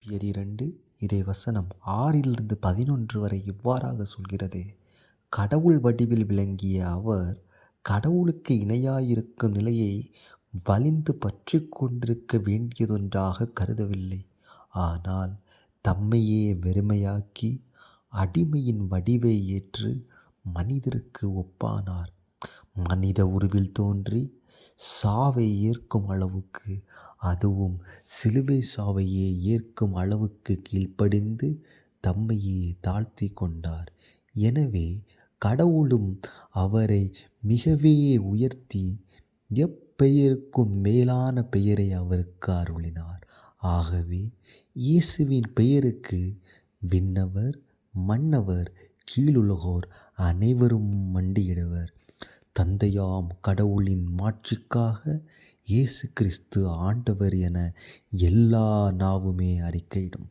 பிலிப்பியர் 2 இறைவசனம் 6-11 வரை இவ்வாறாக சொல்கிறது. கடவுள் வடிவில் விளங்கிய அவர் கடவுளுக்கு இணையாயிருக்கும் நிலையை வலிந்து பற்றி கொண்டிருக்க வேண்டியதொன்றாக கருதவில்லை. ஆனால் தம்மையே வெறுமையாக்கி அடிமையின் வடிவை ஏற்று மனிதருக்கு ஒப்பானார். மனித உருவில் தோன்றி சாவை ஏற்கும் அளவுக்கு, அதுவும் சிலுவை சாவையே ஏற்கும் அளவுக்கு கீழ்ப்படிந்து தம்மையே தாழ்த்தி கொண்டார். எனவே கடவுளும் அவரை மிகவே உயர்த்தி எப்பெயருக்கும் மேலான பெயரை அவருக்கு அருளினார். ஆகவே இயேசுவின் பெயருக்கு விண்ணவர், மன்னவர், கீழுலகோர் அனைவரும் மண்டியிடுவர். தந்தையாம் கடவுளின் மாட்சிக்காக இயேசு கிறிஸ்து ஆண்டவர் என எல்லா நாவுமே அறிக்கையிடும்.